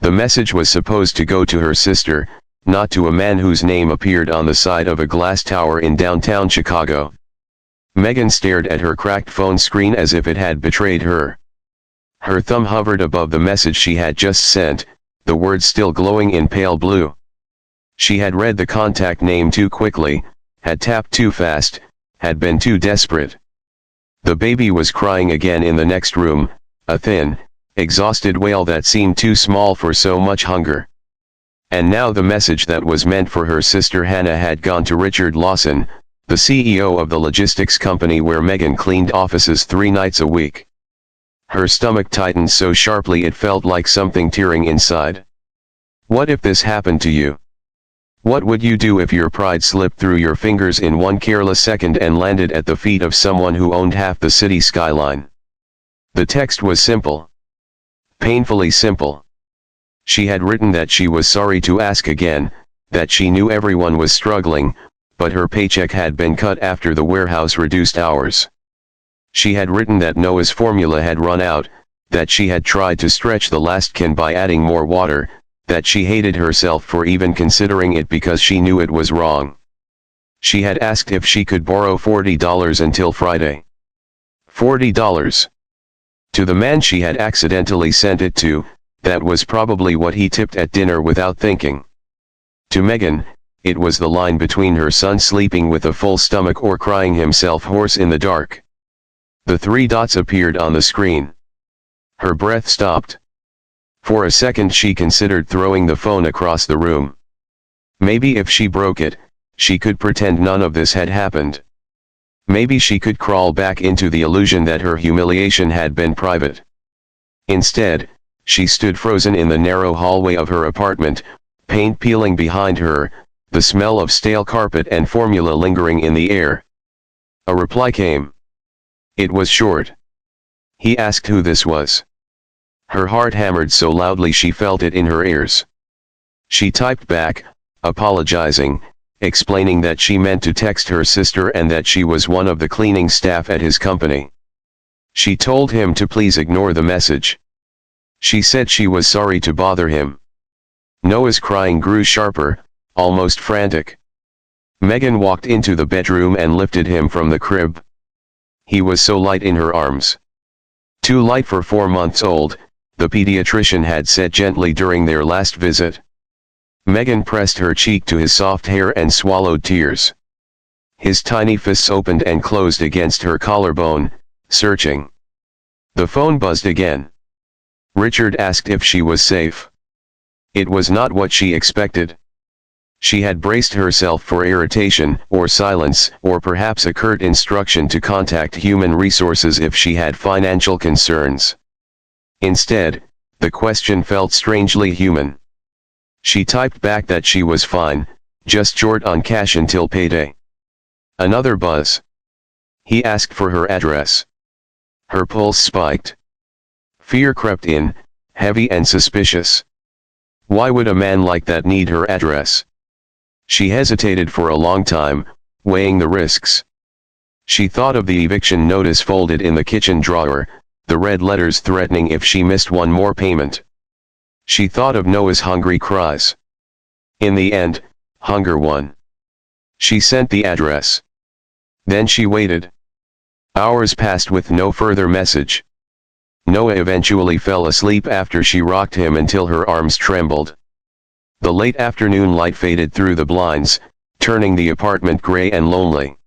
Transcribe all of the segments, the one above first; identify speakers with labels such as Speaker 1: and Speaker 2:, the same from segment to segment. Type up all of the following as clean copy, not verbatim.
Speaker 1: The message was supposed to go to her sister, not to a man whose name appeared on the side of a glass tower in downtown Chicago. Megan stared at her cracked phone screen as if it had betrayed her. Her thumb hovered above the message she had just sent, the words still glowing in pale blue. She had read the contact name too quickly, had tapped too fast, had been too desperate. The baby was crying again in the next room, a thin, exhausted wail that seemed too small for so much hunger. And now the message that was meant for her sister Hannah had gone to Richard Lawson, the CEO of the logistics company where Megan cleaned offices 3 nights a week. Her stomach tightened so sharply it felt like something tearing inside. What if this happened to you? What would you do if your pride slipped through your fingers in one careless second and landed at the feet of someone who owned half the city skyline? The text was simple. Painfully simple. She had written that she was sorry to ask again, that she knew everyone was struggling, but her paycheck had been cut after the warehouse reduced hours. She had written that Noah's formula had run out, that she had tried to stretch the last can by adding more water, that she hated herself for even considering it because she knew it was wrong. She had asked if she could borrow $40 until Friday. $40. To the man she had accidentally sent it to, that was probably what he tipped at dinner without thinking. To Megan, it was the line between her son sleeping with a full stomach or crying himself hoarse in the dark. The 3 dots appeared on the screen. Her breath stopped. For a second she considered throwing the phone across the room. Maybe if she broke it, she could pretend none of this had happened. Maybe she could crawl back into the illusion that her humiliation had been private. Instead, she stood frozen in the narrow hallway of her apartment, paint peeling behind her, the smell of stale carpet and formula lingering in the air. A reply came. It was short. He asked who this was. Her heart hammered so loudly she felt it in her ears. She typed back, apologizing, explaining that she meant to text her sister and that she was one of the cleaning staff at his company. She told him to please ignore the message. She said she was sorry to bother him. Noah's crying grew sharper, almost frantic. Megan walked into the bedroom and lifted him from the crib. He was so light in her arms. Too light for 4 months old, the pediatrician had said gently during their last visit. Megan pressed her cheek to his soft hair and swallowed tears. His tiny fists opened and closed against her collarbone, searching. The phone buzzed again. Richard asked if she was safe. It was not what she expected. She had braced herself for irritation, or silence, or perhaps a curt instruction to contact human resources if she had financial concerns. Instead, the question felt strangely human. She typed back that she was fine, just short on cash until payday. Another buzz. He asked for her address. Her pulse spiked. Fear crept in, heavy and suspicious. Why would a man like that need her address? She hesitated for a long time, weighing the risks. She thought of the eviction notice folded in the kitchen drawer, the red letters threatening if she missed one more payment. She thought of Noah's hungry cries. In the end, hunger won. She sent the address. Then she waited. Hours passed with no further message. Noah eventually fell asleep after she rocked him until her arms trembled. The late afternoon light faded through the blinds, turning the apartment gray and lonely.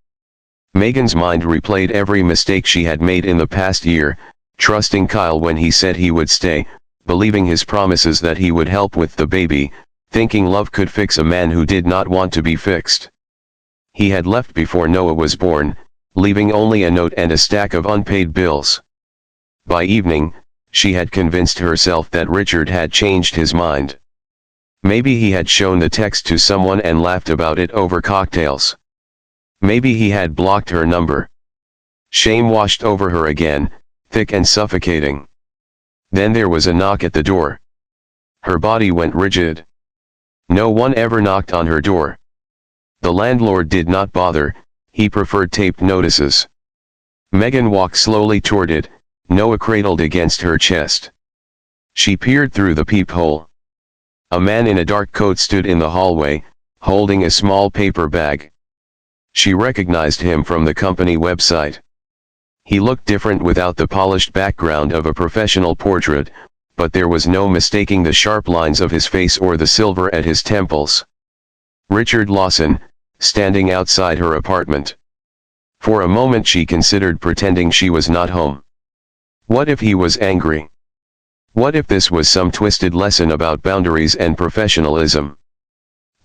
Speaker 1: Megan's mind replayed every mistake she had made in the past year, trusting Kyle when he said he would stay, believing his promises that he would help with the baby, thinking love could fix a man who did not want to be fixed. He had left before Noah was born, leaving only a note and a stack of unpaid bills. By evening, she had convinced herself that Richard had changed his mind. Maybe he had shown the text to someone and laughed about it over cocktails. Maybe he had blocked her number. Shame washed over her again, thick and suffocating. Then there was a knock at the door. Her body went rigid. No one ever knocked on her door. The landlord did not bother, he preferred taped notices. Megan walked slowly toward it, Noah cradled against her chest. She peered through the peephole. A man in a dark coat stood in the hallway, holding a small paper bag. She recognized him from the company website. He looked different without the polished background of a professional portrait, but there was no mistaking the sharp lines of his face or the silver at his temples. Richard Lawson, standing outside her apartment. For a moment she considered pretending she was not home. What if he was angry? What if this was some twisted lesson about boundaries and professionalism?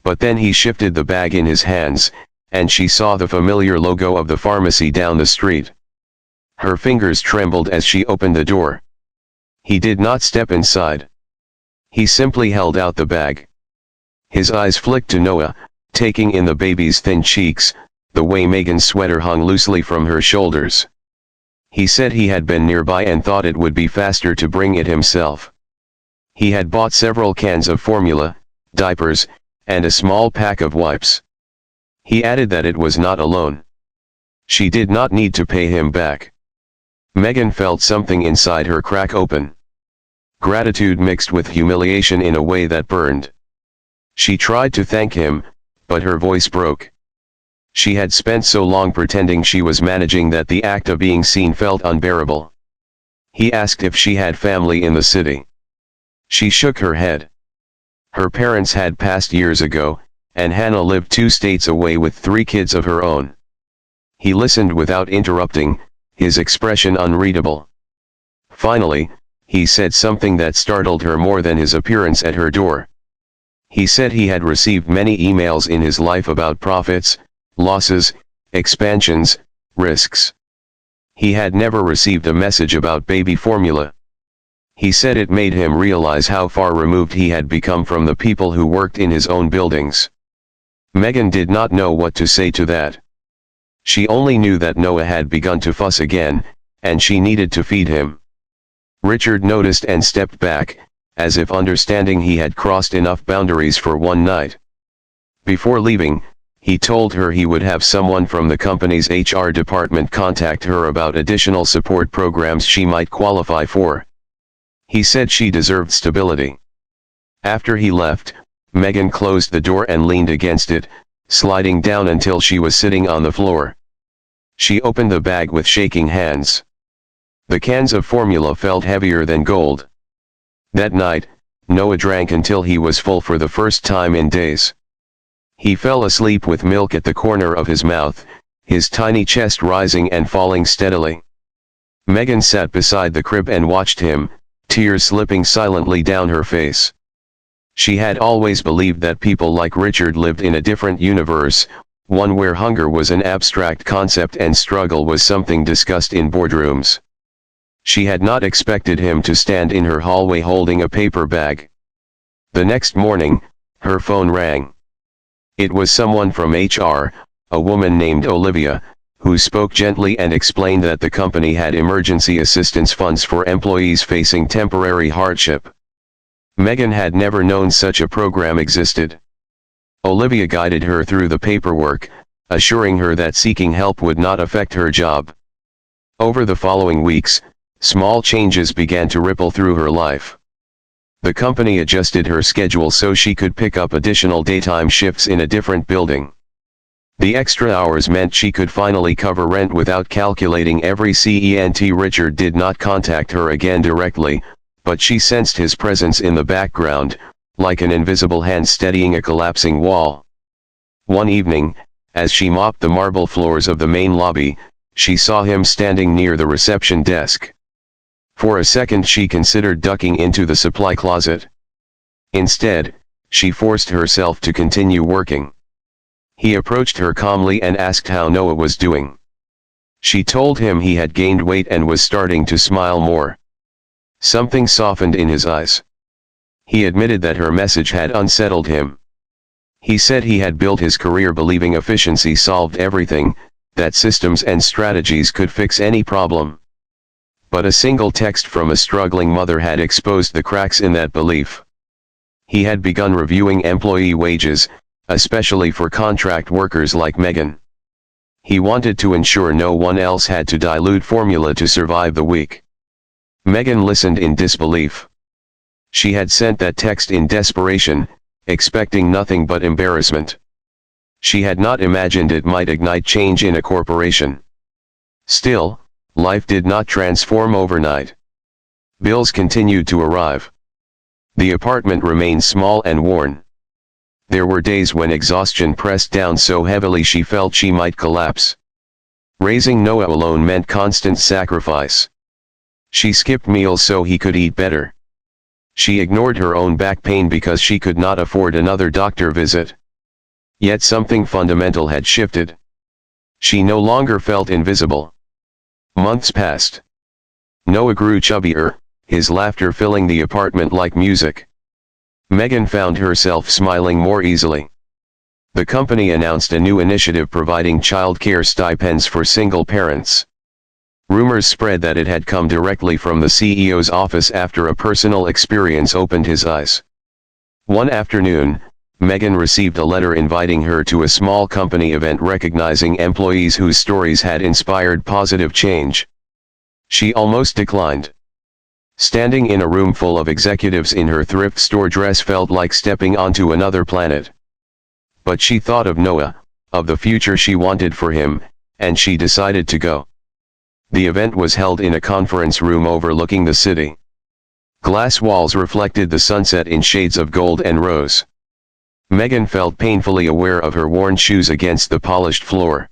Speaker 1: But then he shifted the bag in his hands, and she saw the familiar logo of the pharmacy down the street. Her fingers trembled as she opened the door. He did not step inside. He simply held out the bag. His eyes flicked to Noah, taking in the baby's thin cheeks, the way Megan's sweater hung loosely from her shoulders. He said he had been nearby and thought it would be faster to bring it himself. He had bought several cans of formula, diapers, and a small pack of wipes. He added that it was not alone. She did not need to pay him back. Megan felt something inside her crack open. Gratitude mixed with humiliation in a way that burned. She tried to thank him, but her voice broke. She had spent so long pretending she was managing that the act of being seen felt unbearable. He asked if she had family in the city. She shook her head. Her parents had passed years ago, and Hannah lived 2 states away with 3 kids of her own. He listened without interrupting, his expression unreadable. Finally, he said something that startled her more than his appearance at her door. He said he had received many emails in his life about profits, losses, expansions, risks. He had never received a message about baby formula. He said it made him realize how far removed he had become from the people who worked in his own buildings. Megan did not know what to say to that. She only knew that Noah had begun to fuss again, and she needed to feed him. Richard noticed and stepped back, as if understanding he had crossed enough boundaries for one night. Before leaving, he told her he would have someone from the company's HR department contact her about additional support programs she might qualify for. He said she deserved stability. After he left, Megan closed the door and leaned against it, sliding down until she was sitting on the floor. She opened the bag with shaking hands. The cans of formula felt heavier than gold. That night, Noah drank until he was full for the first time in days. He fell asleep with milk at the corner of his mouth, his tiny chest rising and falling steadily. Megan sat beside the crib and watched him, tears slipping silently down her face. She had always believed that people like Richard lived in a different universe, one where hunger was an abstract concept and struggle was something discussed in boardrooms. She had not expected him to stand in her hallway holding a paper bag. The next morning, her phone rang. It was someone from HR, a woman named Olivia, who spoke gently and explained that the company had emergency assistance funds for employees facing temporary hardship. Megan had never known such a program existed. Olivia guided her through the paperwork, assuring her that seeking help would not affect her job. Over the following weeks, small changes began to ripple through her life. The company adjusted her schedule so she could pick up additional daytime shifts in a different building. The extra hours meant she could finally cover rent without calculating every cent. Richard did not contact her again directly, but she sensed his presence in the background, like an invisible hand steadying a collapsing wall. One evening, as she mopped the marble floors of the main lobby, she saw him standing near the reception desk. For a second she considered ducking into the supply closet. Instead, she forced herself to continue working. He approached her calmly and asked how Noah was doing. She told him he had gained weight and was starting to smile more. Something softened in his eyes. He admitted that her message had unsettled him. He said he had built his career believing efficiency solved everything, that systems and strategies could fix any problem. But a single text from a struggling mother had exposed the cracks in that belief. He had begun reviewing employee wages, especially for contract workers like Megan. He wanted to ensure no one else had to dilute formula to survive the week. Megan listened in disbelief. She had sent that text in desperation, expecting nothing but embarrassment. She had not imagined it might ignite change in a corporation. Still, life did not transform overnight. Bills continued to arrive. The apartment remained small and worn. There were days when exhaustion pressed down so heavily she felt she might collapse. Raising Noah alone meant constant sacrifice. She skipped meals so he could eat better. She ignored her own back pain because she could not afford another doctor visit. Yet something fundamental had shifted. She no longer felt invisible. Months passed. Noah grew chubbier, his laughter filling the apartment like music. Megan found herself smiling more easily. The company announced a new initiative providing childcare stipends for single parents. Rumors spread that it had come directly from the CEO's office after a personal experience opened his eyes. One afternoon, Megan received a letter inviting her to a small company event recognizing employees whose stories had inspired positive change. She almost declined. Standing in a room full of executives in her thrift store dress felt like stepping onto another planet. But she thought of Noah, of the future she wanted for him, and she decided to go. The event was held in a conference room overlooking the city. Glass walls reflected the sunset in shades of gold and rose. Megan felt painfully aware of her worn shoes against the polished floor.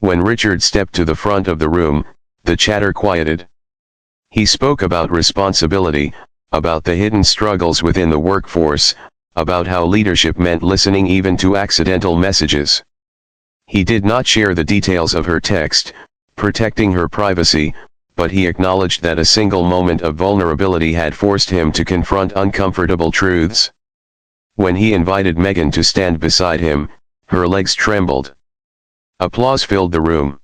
Speaker 1: When Richard stepped to the front of the room, the chatter quieted. He spoke about responsibility, about the hidden struggles within the workforce, about how leadership meant listening even to accidental messages. He did not share the details of her text, protecting her privacy, but he acknowledged that a single moment of vulnerability had forced him to confront uncomfortable truths. When he invited Megan to stand beside him, her legs trembled. Applause filled the room.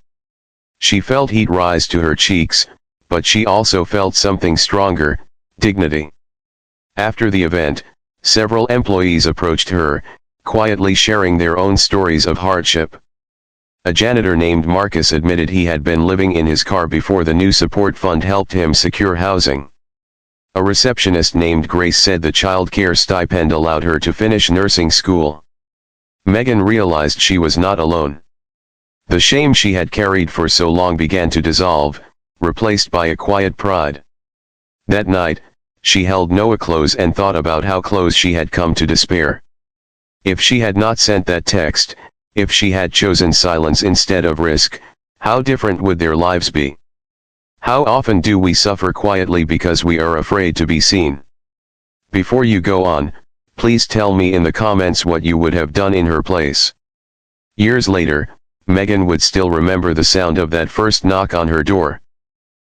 Speaker 1: She felt heat rise to her cheeks, but she also felt something stronger, dignity. After the event, several employees approached her, quietly sharing their own stories of hardship. A janitor named Marcus admitted he had been living in his car before the new support fund helped him secure housing. A receptionist named Grace said the child care stipend allowed her to finish nursing school. Megan realized she was not alone. The shame she had carried for so long began to dissolve, replaced by a quiet pride. That night, she held Noah close and thought about how close she had come to despair. If she had not sent that text, if she had chosen silence instead of risk, how different would their lives be? How often do we suffer quietly because we are afraid to be seen? Before you go on, please tell me in the comments what you would have done in her place. Years later, Megan would still remember the sound of that first knock on her door.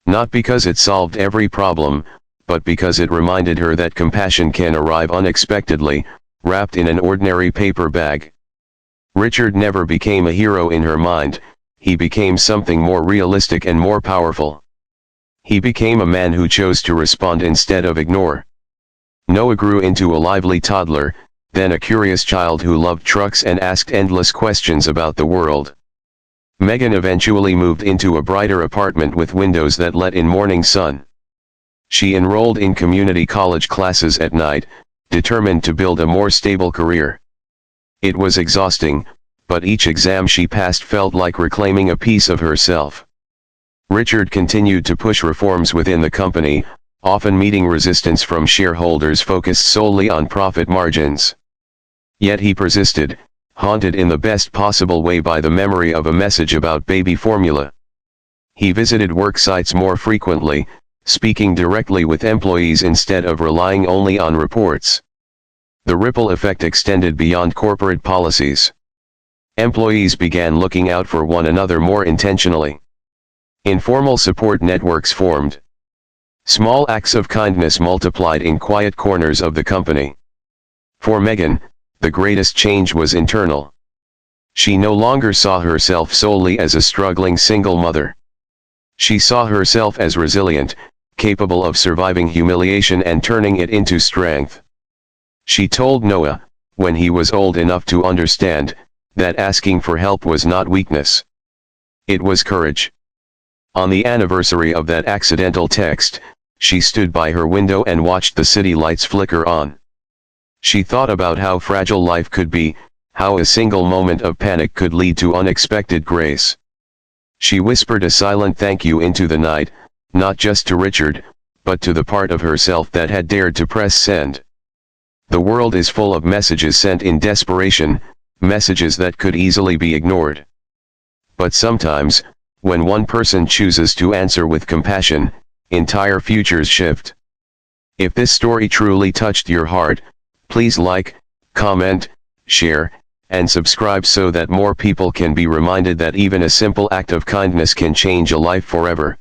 Speaker 1: Not because it solved every problem, but because it reminded her that compassion can arrive unexpectedly, wrapped in an ordinary paper bag. Richard never became a hero in her mind, he became something more realistic and more powerful. He became a man who chose to respond instead of ignore. Noah grew into a lively toddler, then a curious child who loved trucks and asked endless questions about the world. Megan eventually moved into a brighter apartment with windows that let in morning sun. She enrolled in community college classes at night, determined to build a more stable career. It was exhausting, but each exam she passed felt like reclaiming a piece of herself. Richard continued to push reforms within the company, often meeting resistance from shareholders focused solely on profit margins. Yet he persisted, haunted in the best possible way by the memory of a message about baby formula. He visited work sites more frequently, speaking directly with employees instead of relying only on reports. The ripple effect extended beyond corporate policies. Employees began looking out for one another more intentionally. Informal support networks formed. Small acts of kindness multiplied in quiet corners of the company. For Megan, the greatest change was internal. She no longer saw herself solely as a struggling single mother. She saw herself as resilient, capable of surviving humiliation and turning it into strength. She told Noah, when he was old enough to understand, that asking for help was not weakness. It was courage. On the anniversary of that accidental text, She stood by her window and watched the city lights flicker on. She thought about how fragile life could be, how a single moment of panic could lead to unexpected grace. She whispered a silent thank you into the night, not just to Richard, but to the part of herself that had dared to press send. The world is full of messages sent in desperation, messages that could easily be ignored. But sometimes, when one person chooses to answer with compassion, entire futures shift. If this story truly touched your heart, please like, comment, share, and subscribe so that more people can be reminded that even a simple act of kindness can change a life forever.